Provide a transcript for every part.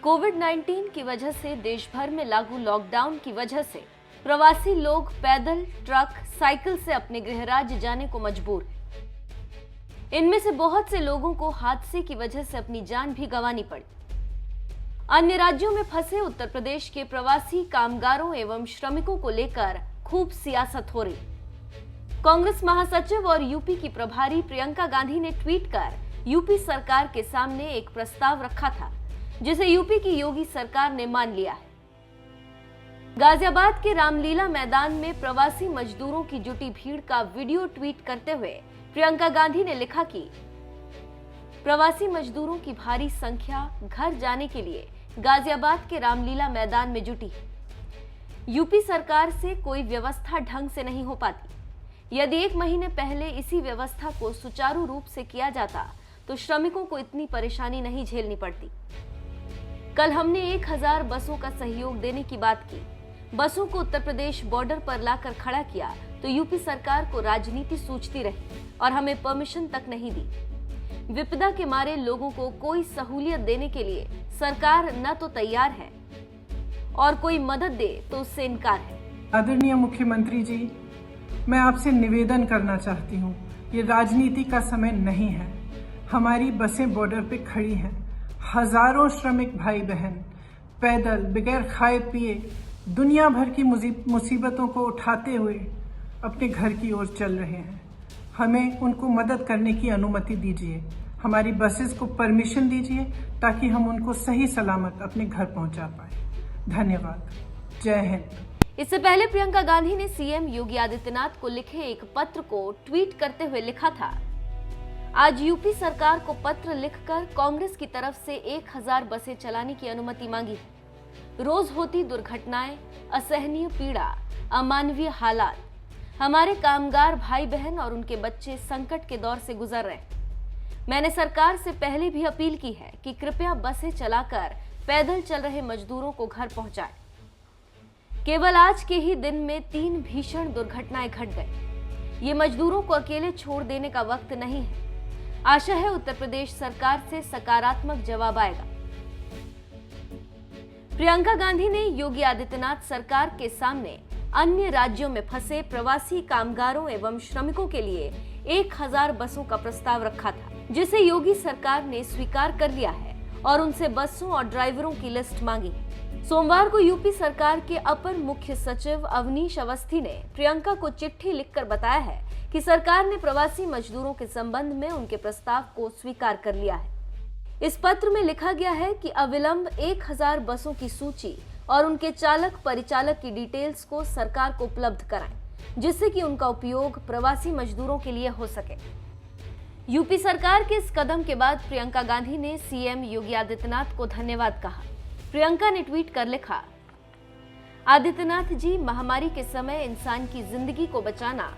कोविड-19 की वजह से देश भर में लागू लॉकडाउन की वजह से प्रवासी लोग पैदल, ट्रक, साइकिल से अपने गृह राज्य जाने को मजबूर हैं। इनमें से बहुत से लोगों को हादसे की वजह से अपनी जान भी गंवानी पड़ी। अन्य राज्यों में फंसे उत्तर प्रदेश के प्रवासी कामगारों एवं श्रमिकों को लेकर खूब सियासत हो रही। कांग्रेस महासचिव और यूपी की प्रभारी प्रियंका गांधी ने ट्वीट कर यूपी सरकार के सामने एक प्रस्ताव रखा था, जिसे यूपी की योगी सरकार ने मान लिया है। गाजियाबाद के रामलीला मैदान में प्रवासी मजदूरों की जुटी भीड़ का वीडियो ट्वीट करते हुए प्रियंका गांधी ने लिखा कि प्रवासी मजदूरों की भारी संख्या घर जाने के लिए गाजियाबाद के रामलीला मैदान में जुटी है। यूपी सरकार से कोई व्यवस्था ढंग से नहीं हो पाती। यदि 1 महीने पहले इसी व्यवस्था को सुचारू रूप से किया जाता तो श्रमिकों को इतनी परेशानी नहीं झेलनी पड़ती। कल हमने 1000 बसों का सहयोग देने की बात की। बसों को उत्तर प्रदेश बॉर्डर पर लाकर खड़ा किया तो यूपी सरकार को राजनीति सूझती रही और हमें परमिशन तक नहीं दी। विपदा के मारे लोगों को कोई सहूलियत देने के लिए सरकार न तो तैयार है और कोई मदद दे तो उससे इनकार है। आदरणीय मुख्यमंत्री जी, मैं आपसे निवेदन करना चाहती हूँ, ये राजनीति का समय नहीं है। हमारी बसें बॉर्डर पे खड़ी हैं। हजारों श्रमिक भाई बहन पैदल बगैर खाए पिए दुनिया भर की मुसीबतों को उठाते हुए अपने घर की ओर चल रहे हैं। हमें उनको मदद करने की अनुमति दीजिए। हमारी बसेस को परमिशन दीजिए ताकि हम उनको सही सलामत अपने घर पहुंचा पाए। धन्यवाद। जय हिंद। इससे पहले प्रियंका गांधी ने सीएम योगी आदित्यनाथ को लिखे एक पत्र को ट्वीट करते हुए लिखा था, आज यूपी सरकार को पत्र लिखकर कांग्रेस की तरफ से 1000 बसें चलाने की अनुमति मांगी है। रोज होती दुर्घटनाएं, असहनीय पीड़ा, अमानवीय हालात, हमारे कामगार भाई बहन और उनके बच्चे संकट के दौर से गुजर रहे हैं। मैंने सरकार से पहले भी अपील की है कि कृपया बसें चलाकर पैदल चल रहे मजदूरों को घर पहुंचाएं। केवल आज के ही दिन में 3 भीषण दुर्घटनाएं घट गई। ये मजदूरों को अकेले छोड़ देने का वक्त नहीं है। आशा है उत्तर प्रदेश सरकार से सकारात्मक जवाब आएगा। प्रियंका गांधी ने योगी आदित्यनाथ सरकार के सामने अन्य राज्यों में फंसे प्रवासी कामगारों एवं श्रमिकों के लिए 1000 बसों का प्रस्ताव रखा था, जिसे योगी सरकार ने स्वीकार कर लिया है और उनसे बसों और ड्राइवरों की लिस्ट मांगी है। सोमवार को यूपी सरकार के अपर मुख्य सचिव अवनीश अवस्थी ने प्रियंका को चिट्ठी लिखकर बताया है कि सरकार ने प्रवासी मजदूरों के संबंध में उनके प्रस्ताव को स्वीकार कर लिया है। इस पत्र में लिखा गया है कि अविलंब 1000 बसों की सूची और उनके चालक परिचालक की डिटेल्स को सरकार को उपलब्ध कराएं, जिससे कि उनका उपयोग प्रवासी मजदूरों के लिए हो सके। यूपी सरकार के इस कदम के बाद प्रियंका गांधी ने सीएम योगी आदित्यनाथ को धन्यवाद कहा। प्रियंका ने ट्वीट कर लिखा, आदित्यनाथ जी, महामारी के समय इंसान की जिंदगी को बचाना,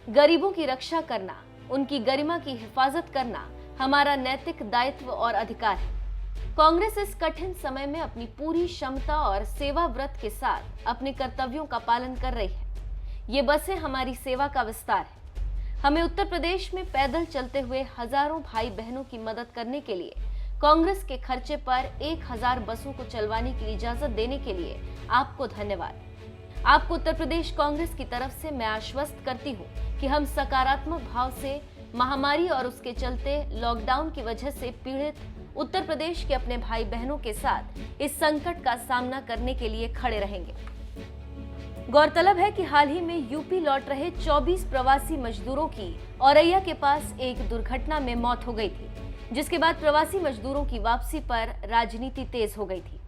गरीबों की रक्षा करना, उनकी गरिमा की हिफाजत करना हमारा नैतिक दायित्व और अधिकार है। कांग्रेस इस कठिन समय में अपनी पूरी क्षमता और सेवा व्रत के साथ अपने कर्तव्यों का पालन कर रही है। ये बसें हमारी सेवा का विस्तार है। हमें उत्तर प्रदेश में पैदल चलते हुए हजारों भाई बहनों की मदद करने के लिए कांग्रेस के खर्चे पर 1000 बसों को चलवाने की इजाजत देने के लिए आपको धन्यवाद। आपको उत्तर प्रदेश कांग्रेस की तरफ से मैं आश्वस्त करती हूँ कि हम सकारात्मक भाव से महामारी और उसके चलते लॉकडाउन की वजह से पीड़ित उत्तर प्रदेश के अपने भाई बहनों के साथ इस संकट का सामना करने के लिए खड़े रहेंगे। गौरतलब है कि हाल ही में यूपी लौट रहे 24 प्रवासी मजदूरों की औरैया के पास एक दुर्घटना में मौत हो गई थी, जिसके बाद प्रवासी मजदूरों की वापसी पर राजनीति तेज हो गई थी।